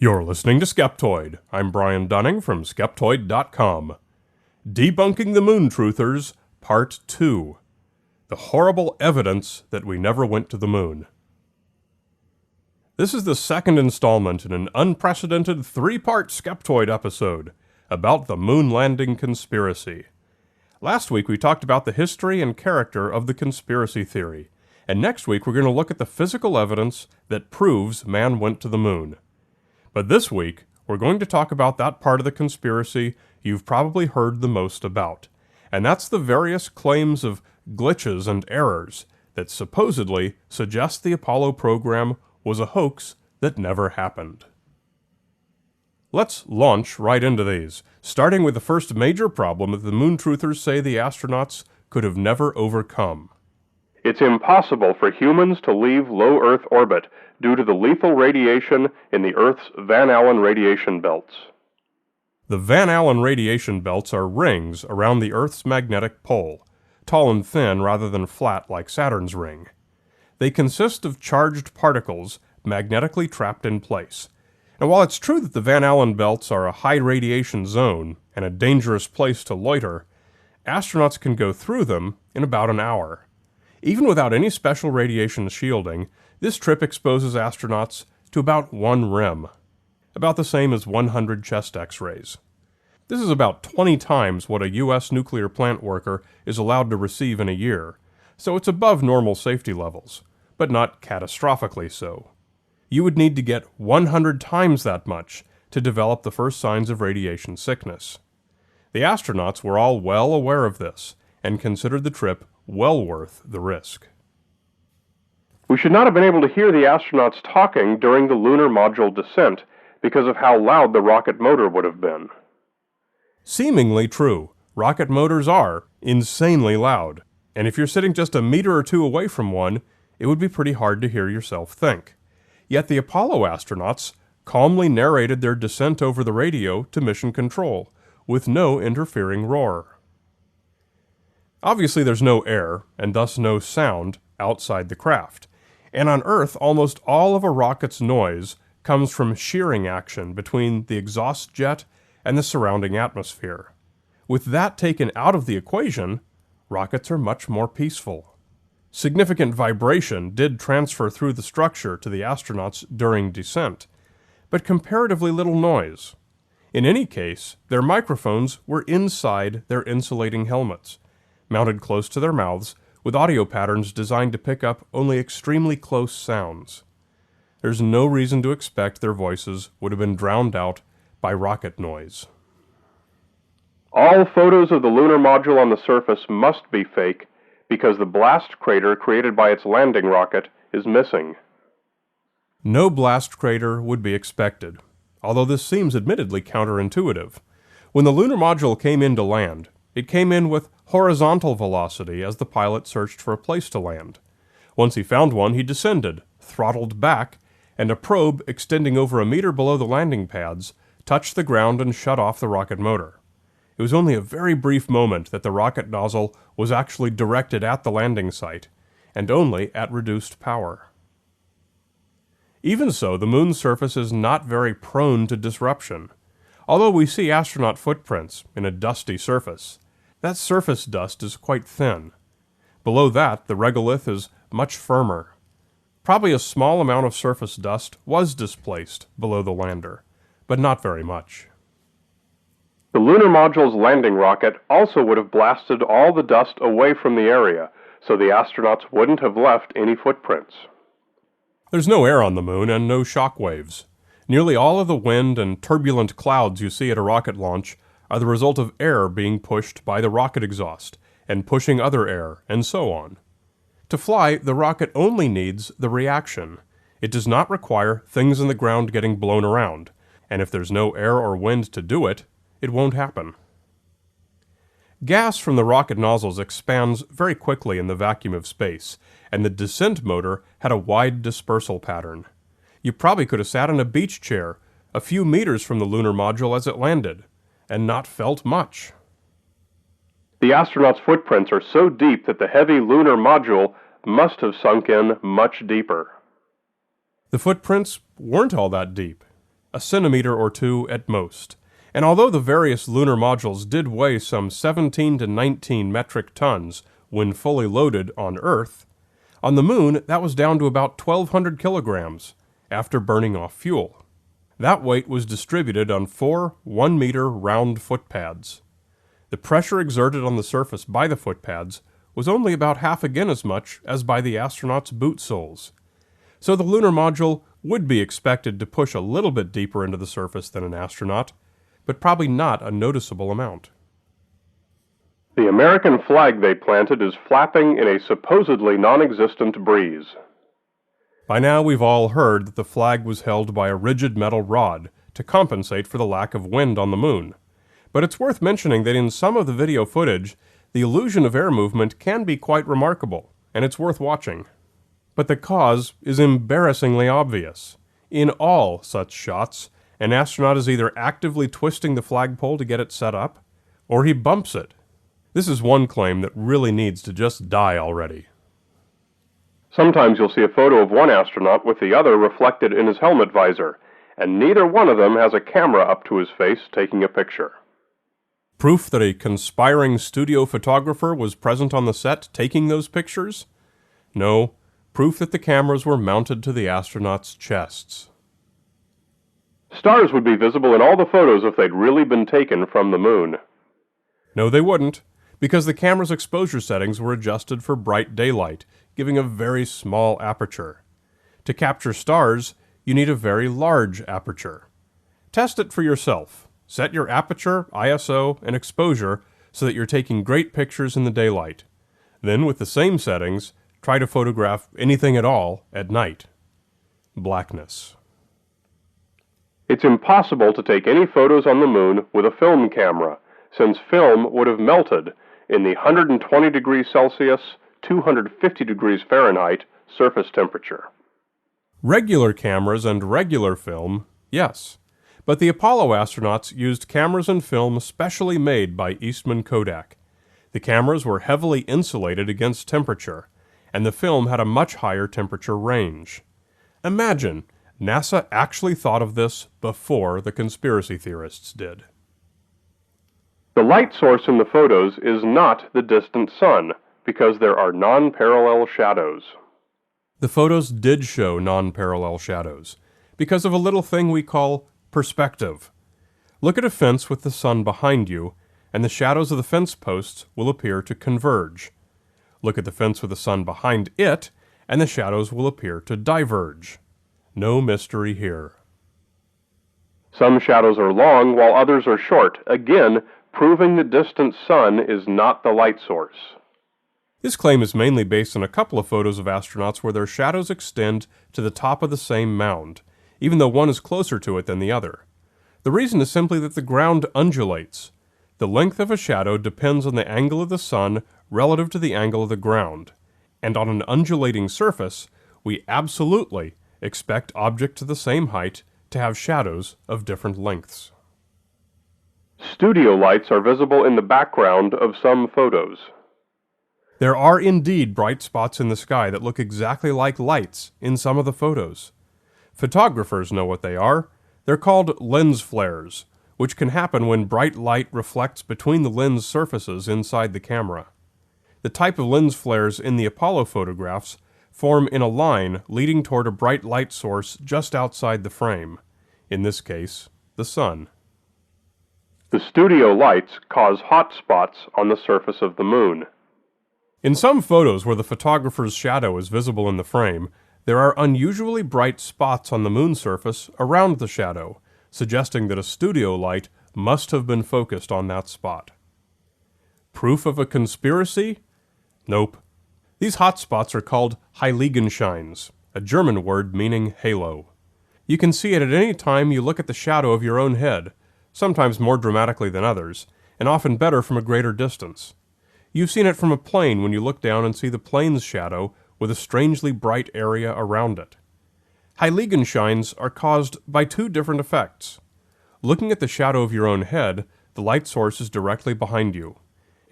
You're listening to Skeptoid. I'm Brian Dunning from Skeptoid.com. Debunking the Moon Truthers, Part 2. The Horrible Evidence That We Never Went to the Moon. This is the second installment in an unprecedented three-part Skeptoid episode about the moon landing conspiracy. Last week we talked about the history and character of the conspiracy theory, and next week we're going to look at the physical evidence that proves man went to the moon. But this week, we're going to talk about that part of the conspiracy you've probably heard the most about, and that's the various claims of glitches and errors that supposedly suggest the Apollo program was a hoax that never happened. Let's launch right into these, starting with the first major problem that the moon truthers say the astronauts could have never overcome. It's impossible for humans to leave low Earth orbit due to the lethal radiation in the Earth's Van Allen radiation belts. The Van Allen radiation belts are rings around the Earth's magnetic pole, tall and thin rather than flat like Saturn's ring. They consist of charged particles magnetically trapped in place. And while it's true that the Van Allen belts are a high radiation zone and a dangerous place to loiter, astronauts can go through them in about an hour. Even without any special radiation shielding, this trip exposes astronauts to about 1 rem, about the same as 100 chest X-rays. This is about 20 times what a U.S. nuclear plant worker is allowed to receive in a year, so it's above normal safety levels, but not catastrophically so. You would need to get 100 times that much to develop the first signs of radiation sickness. The astronauts were all well aware of this, and considered the trip well worth the risk. We should not have been able to hear the astronauts talking during the lunar module descent because of how loud the rocket motor would have been. Seemingly true. Rocket motors are insanely loud, and if you're sitting just a meter or two away from one, it would be pretty hard to hear yourself think. Yet the Apollo astronauts calmly narrated their descent over the radio to mission control, with no interfering roar. Obviously there's no air, and thus no sound, outside the craft, and on Earth almost all of a rocket's noise comes from shearing action between the exhaust jet and the surrounding atmosphere. With that taken out of the equation, rockets are much more peaceful. Significant vibration did transfer through the structure to the astronauts during descent, but comparatively little noise. In any case, their microphones were inside their insulating helmets, mounted close to their mouths, with audio patterns designed to pick up only extremely close sounds. There's no reason to expect their voices would have been drowned out by rocket noise. All photos of the lunar module on the surface must be fake because the blast crater created by its landing rocket is missing. No blast crater would be expected, although this seems admittedly counterintuitive. When the lunar module came in to land, it came in with horizontal velocity as the pilot searched for a place to land. Once he found one, he descended, throttled back, and a probe extending over a meter below the landing pads touched the ground and shut off the rocket motor. It was only a very brief moment that the rocket nozzle was actually directed at the landing site, and only at reduced power. Even so, the moon's surface is not very prone to disruption. Although we see astronaut footprints in a dusty surface, that surface dust is quite thin. Below that, the regolith is much firmer. Probably a small amount of surface dust was displaced below the lander, but not very much. The lunar module's landing rocket also would have blasted all the dust away from the area, so the astronauts wouldn't have left any footprints. There's no air on the moon and no shock waves. Nearly all of the wind and turbulent clouds you see at a rocket launch are the result of air being pushed by the rocket exhaust, and pushing other air, and so on. To fly, the rocket only needs the reaction. It does not require things in the ground getting blown around, and if there's no air or wind to do it, it won't happen. Gas from the rocket nozzles expands very quickly in the vacuum of space, and the descent motor had a wide dispersal pattern. You probably could have sat in a beach chair a few meters from the lunar module as it landed, and not felt much. The astronauts' footprints are so deep that the heavy lunar module must have sunk in much deeper. The footprints weren't all that deep. a centimeter or two at most. And although the various lunar modules did weigh some 17 to 19 metric tons when fully loaded on Earth, on the Moon that was down to about 1,200 kilograms after burning off fuel. That weight was distributed on 4 1-meter round footpads. The pressure exerted on the surface by the footpads was only about half again as much as by the astronauts' boot soles. So the lunar module would be expected to push a little bit deeper into the surface than an astronaut, but probably not a noticeable amount. The American flag they planted is flapping in a supposedly non-existent breeze. By now we've all heard that the flag was held by a rigid metal rod to compensate for the lack of wind on the Moon. But it's worth mentioning that in some of the video footage, the illusion of air movement can be quite remarkable, and it's worth watching. But the cause is embarrassingly obvious. In all such shots, an astronaut is either actively twisting the flagpole to get it set up, or he bumps it. This is one claim that really needs to just die already. Sometimes you'll see a photo of one astronaut with the other reflected in his helmet visor, and neither one of them has a camera up to his face taking a picture. Proof that a conspiring studio photographer was present on the set taking those pictures? No, proof that the cameras were mounted to the astronauts' chests. Stars would be visible in all the photos if they'd really been taken from the Moon. No, they wouldn't, because the camera's exposure settings were adjusted for bright daylight, giving a very small aperture. To capture stars, you need a very large aperture. Test it for yourself. Set your aperture, ISO, and exposure so that you're taking great pictures in the daylight. Then, with the same settings, try to photograph anything at all at night. Blackness. It's impossible to take any photos on the Moon with a film camera, since film would have melted in the 120 degrees Celsius, 250 degrees Fahrenheit surface temperature. Regular cameras and regular film, yes. But the Apollo astronauts used cameras and film specially made by Eastman Kodak. The cameras were heavily insulated against temperature, and the film had a much higher temperature range. Imagine, NASA actually thought of this before the conspiracy theorists did. The light source in the photos is not the distant sun, because there are non-parallel shadows. The photos did show non-parallel shadows, because of a little thing we call perspective. Look at a fence with the sun behind you, and the shadows of the fence posts will appear to converge. Look at the fence with the sun behind it, and the shadows will appear to diverge. No mystery here. Some shadows are long while others are short, again proving the distant sun is not the light source. This claim is mainly based on a couple of photos of astronauts where their shadows extend to the top of the same mound, even though one is closer to it than the other. The reason is simply that the ground undulates. The length of a shadow depends on the angle of the sun relative to the angle of the ground, and on an undulating surface, we absolutely expect objects of the same height to have shadows of different lengths. Studio lights are visible in the background of some photos. There are indeed bright spots in the sky that look exactly like lights in some of the photos. Photographers know what they are. They're called lens flares, which can happen when bright light reflects between the lens surfaces inside the camera. The type of lens flares in the Apollo photographs form in a line leading toward a bright light source just outside the frame, in this case, the sun. The studio lights cause hot spots on the surface of the Moon. In some photos where the photographer's shadow is visible in the frame, there are unusually bright spots on the Moon surface around the shadow, suggesting that a studio light must have been focused on that spot. Proof of a conspiracy? Nope. These hot spots are called Heiligenscheins, a German word meaning halo. You can see it at any time you look at the shadow of your own head, sometimes more dramatically than others, and often better from a greater distance. You've seen it from a plane when you look down and see the plane's shadow with a strangely bright area around it. Heiligenscheins are caused by two different effects. Looking at the shadow of your own head, the light source is directly behind you.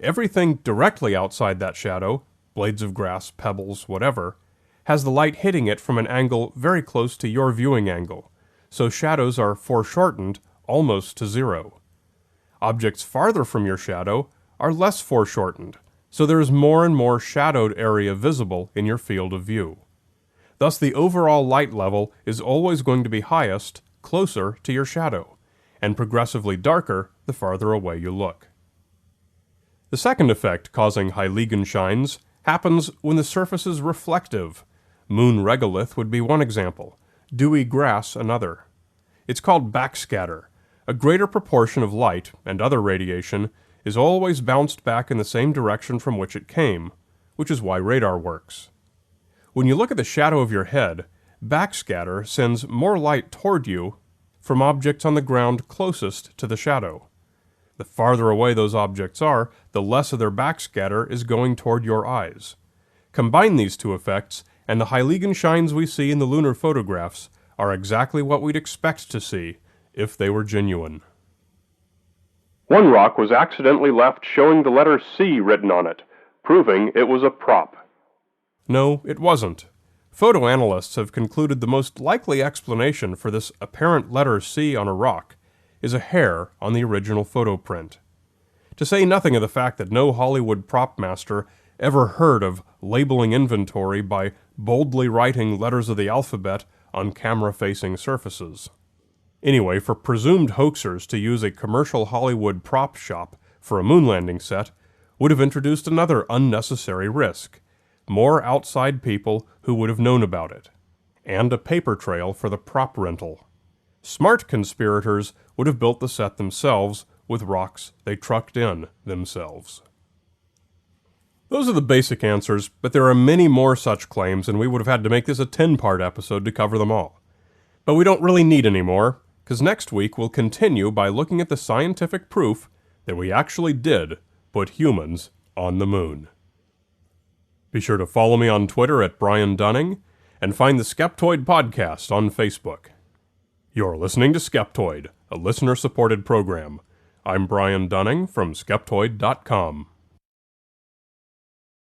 Everything directly outside that shadow, blades of grass, pebbles, whatever, has the light hitting it from an angle very close to your viewing angle, so shadows are foreshortened almost to zero. Objects farther from your shadow are less foreshortened, so there is more and more shadowed area visible in your field of view. Thus, the overall light level is always going to be highest closer to your shadow, and progressively darker the farther away you look. The second effect causing Huygens happens when the surface is reflective. Moon regolith would be one example, dewy grass another. It's called backscatter. A greater proportion of light and other radiation is always bounced back in the same direction from which it came, which is why radar works. When you look at the shadow of your head, backscatter sends more light toward you from objects on the ground closest to the shadow. The farther away those objects are, the less of their backscatter is going toward your eyes. Combine these two effects, and the Huygens we see in the lunar photographs are exactly what we'd expect to see if they were genuine. One rock was accidentally left showing the letter C written on it, proving it was a prop. No, it wasn't. Photo analysts have concluded the most likely explanation for this apparent letter C on a rock is a hair on the original photo print. To say nothing of the fact that no Hollywood prop master ever heard of labeling inventory by boldly writing letters of the alphabet on camera-facing surfaces. Anyway, for presumed hoaxers to use a commercial Hollywood prop shop for a moon landing set would have introduced another unnecessary risk: more outside people who would have known about it, and a paper trail for the prop rental. Smart conspirators would have built the set themselves with rocks they trucked in themselves. Those are the basic answers, but there are many more such claims, and we would have had to make this a 10-part episode to cover them all. But we don't really need any more, because next week we'll continue by looking at the scientific proof that we actually did put humans on the moon. Be sure to follow me on Twitter at Brian Dunning, and find the Skeptoid podcast on Facebook. You're listening to Skeptoid, a listener-supported program. I'm Brian Dunning from Skeptoid.com.